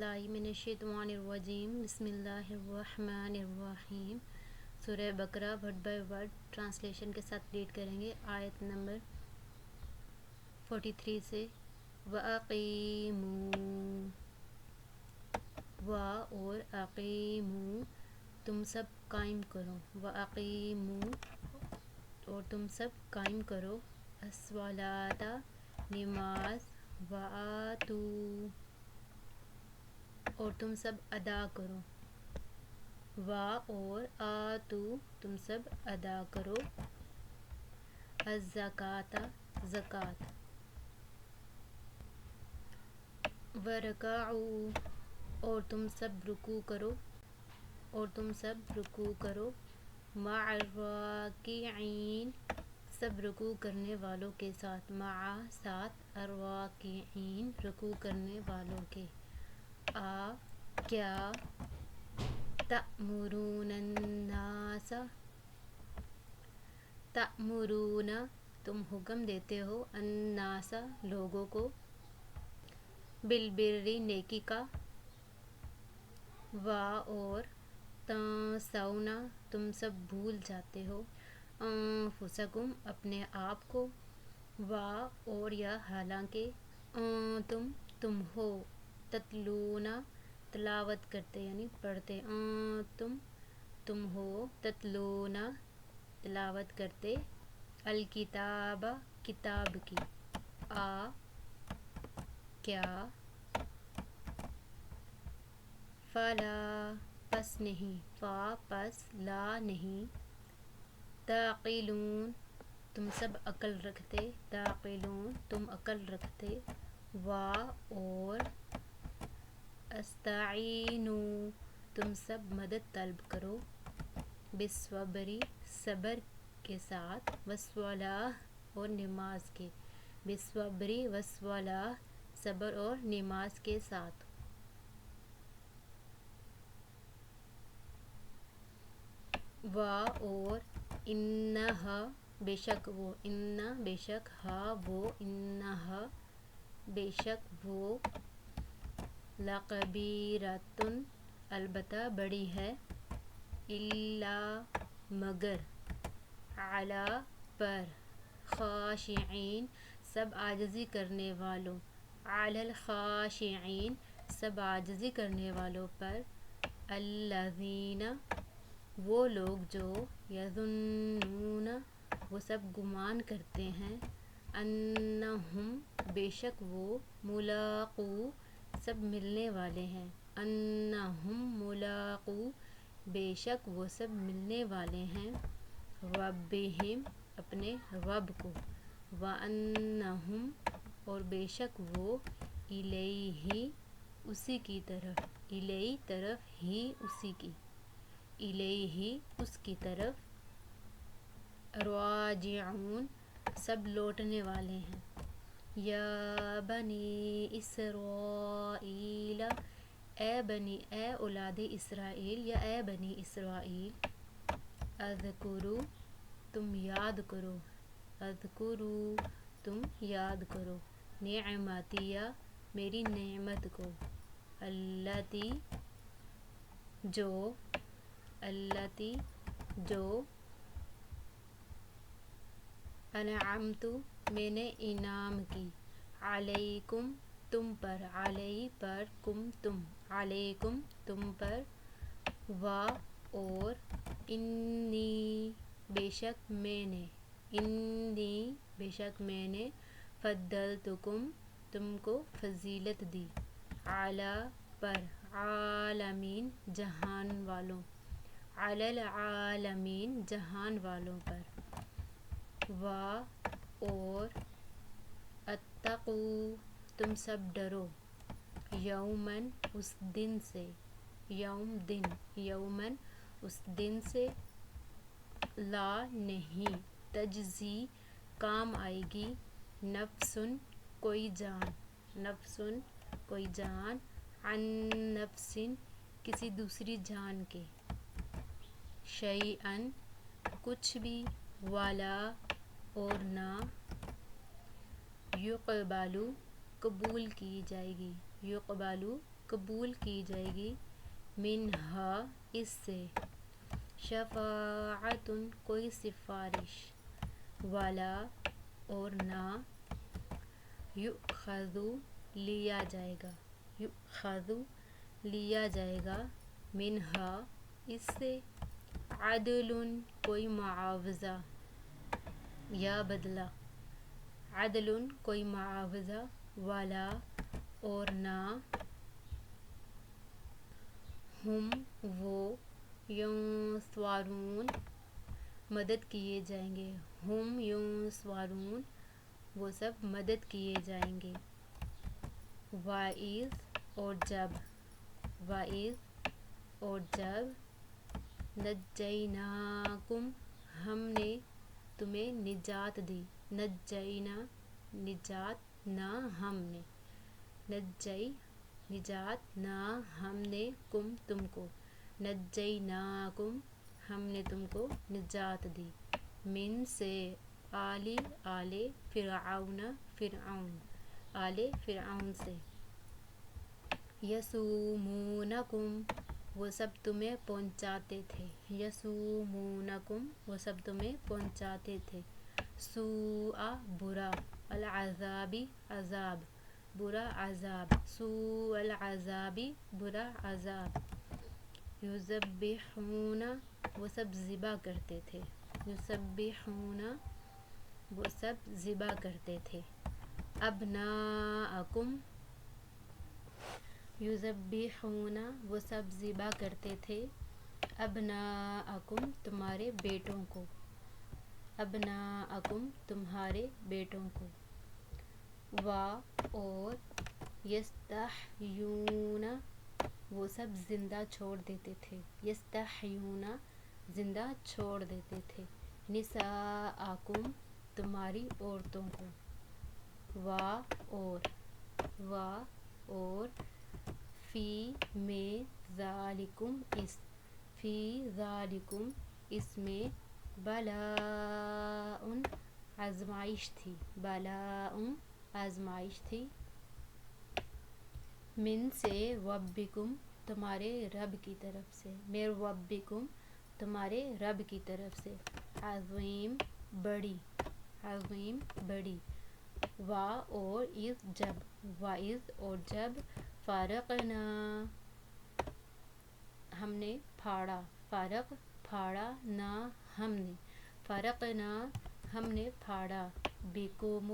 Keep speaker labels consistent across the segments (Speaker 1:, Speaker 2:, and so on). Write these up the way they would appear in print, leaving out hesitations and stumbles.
Speaker 1: اللہ من الشیطان الرجیم بسم اللہ الرحمن الرحیم سورہ بقرہ ورڈ بائی ورڈ ٹرانسلیشن کے ساتھ ریڈ کریں گے آیت نمبر 43 سے وَأَقِیمُوا اور اقیموا تم سب قائم کرو وَأَقِیمُوا اور تم سب قائم کرو الصَّلَاةَ نماز وَآتُوا اور تم سب ادا کرو اور آتو تم سب ادا کرو الزکاۃ زکوٰۃ ورکعوا اور تم سب رکوع کرو مع الراکعین سب رکوع کرنے والوں کے ساتھ ساتھ الراکعین رکوع کرنے والوں کے کیا تأمرون الناس تأمرون تم حکم دیتے ہو الناس لوگوں کو بالبر نیکی کا اور تنسون تم سب بھول جاتے ہو انفسکم اپنے آپ کو اور یا حالانکہ تم ہو تتلون تلاوت کرتے یعنی پڑھتے تم ہو تتلون تلاوت کرتے الکتاب کتاب کی کیا فلا پس نہیں پس لا نہیں تعقلون تم سب عقل رکھتے تعقلون تم عقل رکھتے اور استعینوا تم سب مدد طلب کرو بالصبر صبر کے ساتھ والصلاۃ اور نماز کے بالصبر والصلاۃ صبر اور نماز کے ساتھ اور انہا بے شک وہ لکبیرۃ البتہ بڑی ہے الا مگر علی پر خاشعین سب عاجزی کرنے والوں علی الخاشعین سب عاجزی کرنے والوں پر الذین وہ لوگ جو یظنون وہ سب گمان کرتے ہیں انہم بے شک وہ ملاقو سب ملنے والے ہیں انہم ملاقو بے شک وہ سب ملنے والے ہیں ربہم اپنے رب کو وانہم اور بے شک وہ الیہ اسی کی طرف الیہ طرف ہی اسی کی الیہ اس کی طرف راجعون سب لوٹنے والے ہیں یا بنی اسرائیل اے اولاد اسرائیل یا اے بنی اسرائیل اذکروا تم یاد کرو نعمتیہ میری نعمت کو التی جو انعمت میں نے انعام کی علیکم تم پر علیکم تم پر اور انی بے شک میں نے فضلتکم تم کو فضیلت دی علی پر عالمین جہان والوں علی العالمین جہان والوں پر اور اتقوا تم سب ڈرو یومن اس دن سے یومن اس دن سے لا نہیں تجزی کام آئے گی نفسن کوئی جان عن نفسن کسی دوسری جان کے شیئن کچھ بھی ولا اور نہ یقبلو قبول کی جائے گی قبول کی جائے گی، منہا اس سے، شفاعتن کوئی سفارش، ولا اور نہ، یؤخذ لیا جائے گا، یؤخذ لیا جائے گا، منہا اس سے، عدل کوئی معاوضہ یا بدلہ، عدل کوئی معاوضہ، ولا اور نہ، ہم وہ، ینصرون مدد کیے جائیں گے، ہم ینصرون وہ سب مدد کیے جائیں گے، وَإِذْ اور جب، وَإِذْ اور جب، نجیناکم ہم نے تمہیں نجات دی، نجینا نجات نہ ہم نے، نجی نجات نہ ہم نے، کم تم کو، نجیناکم ہم نے تم کو نجات دی، من سے، آل فرعون فرعون، آل فرعون سے، یسومونکم وہ سب تمہیں پہنچاتے تھے، یسومونکم وہ سب تمہیں پہنچاتے تھے، سوء برا، العذاب عذاب، برا عذاب، سوء العذاب برا عذاب، یذبحون وہ سب ذبح کرتے تھے، یذبحون وہ سب ذبح کرتے تھے، ابناءکم یذبحون وہ سب ذبح کرتے تھے، ابناءکم تمہارے بیٹوں کو، ابناءکم تمہارے بیٹوں کو، اور یستحیون وہ سب زندہ چھوڑ دیتے تھے، یستحیون زندہ چھوڑ دیتے تھے، نساءکم تمہاری عورتوں کو، اور فی میں ذالکم اس، فی ذالکم اس میں، بلاء آزمائش تھی، بلاء آزمائش تھی، من سے، ربکم تمہارے رب کی طرف سے، من ربکم تمہارے رب کی طرف سے، عظیم بڑی، عظیم بڑی، اور اذ جب، وَإِذْ اور جب، فارقنا ہم نے پھاڑا، فارق پھاڑا، نہ ہم نے، فارقنا ہم نے پھاڑا، بکم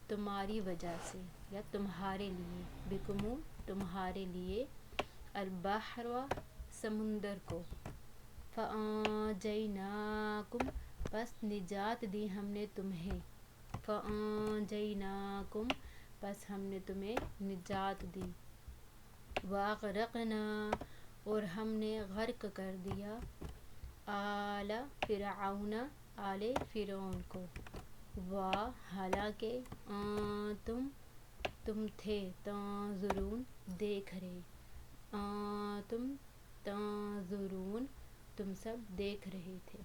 Speaker 1: تمہاری وجہ سے یا تمہارے لیے، بکم تمہارے لیے، البحر سمندر کو، فانجیناکم پس نجات دی ہم نے تمہیں، فانجیناکم پس ہم نے تمہیں نجات دی، واغرقنا اور ہم نے غرق کر دیا، آل فرعون آل فرعون کو، حالانکہ تم تھے، تنظرون دیکھ رہے، تم تنظرون تم سب دیکھ رہے تھے۔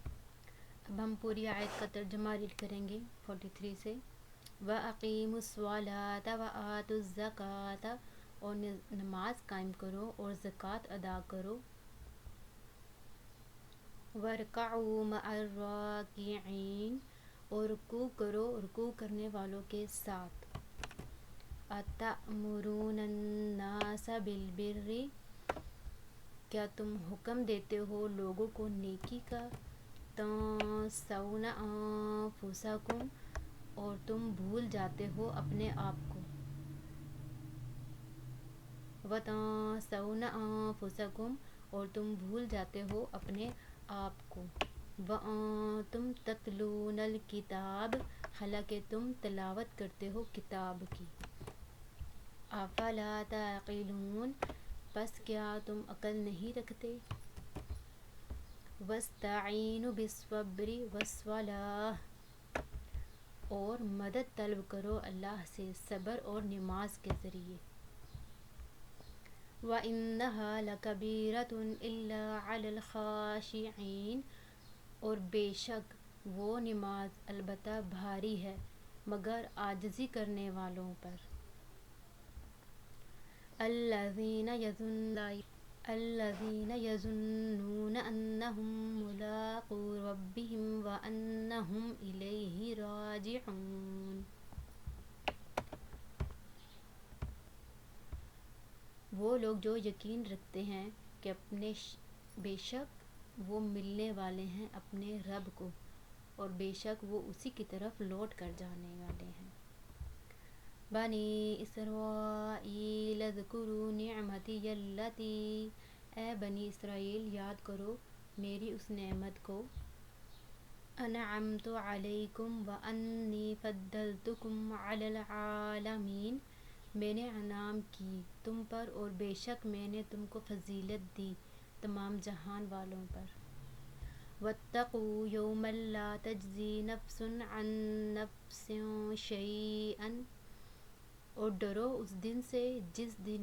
Speaker 1: اب ہم پوری آیت کا ترجمہ ریڈ کریں گے 43 سے، وَأَقِیمُوا الصَّلَاةَ وَآتُوا الزَّکَاةَ اور نماز قائم کرو اور زکوٰۃ ادا کرو، وَارْکَعُوا مَعَ الرَّاکِعِینَ اور رکوع کرو رکوع کرنے والوں کے ساتھ، أَتَأْمُرُونَ النَّاسَ بِالْبِرِّ کیا تم حکم دیتے ہو لوگوں کو نیکی کا، تَنْسَوْنَ أَنفُسَکُمْ اور تم بھول جاتے ہو اپنے آپ کو، وَتَنْسَوْنَ أَنفُسَکُمْ اور تم بھول جاتے ہو اپنے آپ کو، وَأَنْتُمْ تَتْلُونَ الْکِتَابَ حالانکہ تم تلاوت کرتے ہو کتاب کی، أَفَلَا تَعْقِلُونَ پس کیا تم عقل نہیں رکھتے، وَاسْتَعِینُوا بِالصَّبْرِ وَالصَّلَاةِ اور مدد طلب کرو اللہ سے صبر اور نماز کے ذریعے، وَإِنَّهَا لَكَبِیرَةٌ إِلَّا عَلَى الْخَاشِعِینَ اور بے شک وہ نماز البتہ بھاری ہے مگر عاجزی کرنے والوں پر، الذین یظنون انہم ملاقو ربہم وانہم الیہ راجعون۔ وہ لوگ جو یقین رکھتے ہیں کہ بے شک وہ ملنے والے ہیں اپنے رب کو، اور بے شک وہ اسی کی طرف لوٹ کر جانے والے ہیں۔ بنی اسرائیل اذکروا نعمتی التی، اے بنی اسرائیل یاد کرو میری اس نعمت کو، انعمت علیکم وانی فضلتکم علی العالمین، میں نے انعام کی تم پر اور بے شک میں نے تم کو فضیلت دی تمام جہان والوں پر۔ واتقوا یوما لا تجزی نفس عن نفس شیئا، اور ڈرو اس دن سے جس دن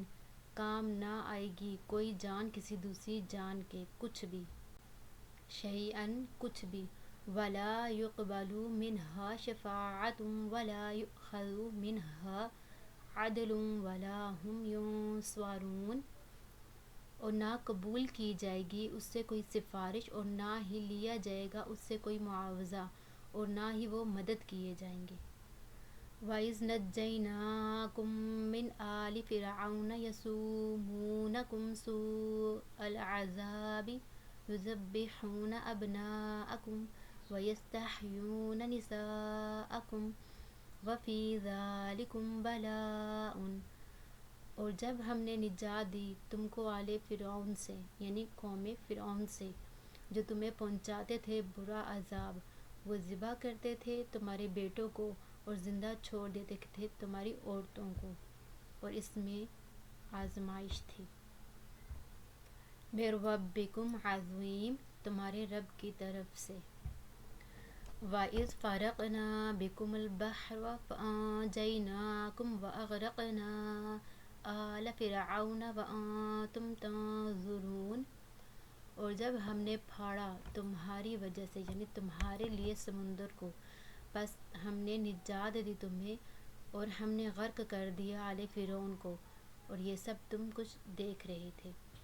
Speaker 1: کام نہ آئے گی کوئی جان کسی دوسری جان کے کچھ بھی، شیئا کچھ بھی، ولا یقبل منہا شفاعۃ ولا یؤخذ منہا عدل ولا هم ینصرون، اور نہ قبول کی جائے گی اس سے کوئی سفارش اور نہ ہی لیا جائے گا اس سے کوئی معاوضہ اور نہ ہی وہ مدد کیے جائیں گے۔ وَإِذْ نَجَّيْنَاكُمْ مِنْ آلِ فِرْعَوْنَ يَسُومُونَكُمْ سُوءَ الْعَذَابِ يُذَبِّحُونَ أَبْنَاءَكُمْ وَيَسْتَحْيُونَ نِسَاءَكُمْ وَفِي ذَلِكُمْ بَلَاءٌ، اور جب ہم نے نجات دی تم کو آل فرعون سے، یعنی قوم فرعون سے، جو تمہیں پہنچاتے تھے برا عذاب، وہ ذبح کرتے تھے تمہارے بیٹوں کو اور زندہ چھوڑ دیتے تھے تمہاری عورتوں کو، اور اس میں آزمائش تھی۔ مِن ربکم عظیم، تمہارے رب کی طرف سے۔ وَإِذْ فَرَقْنَا بِكُمُ الْبَحْرَ فَأَنجَيْنَاكُمْ وَأَغْرَقْنَا آلَ فِرْعَوْنَ وَأَنْتُمْ تَنظُرُونَ، اور جب ہم نے پھاڑا تمہاری وجہ سے یعنی تمہارے لیے سمندر کو، پس ہم نے نجات دی تمہیں اور ہم نے غرق کر دیا آل فرعون کو، اور یہ سب تم کچھ دیکھ رہے تھے۔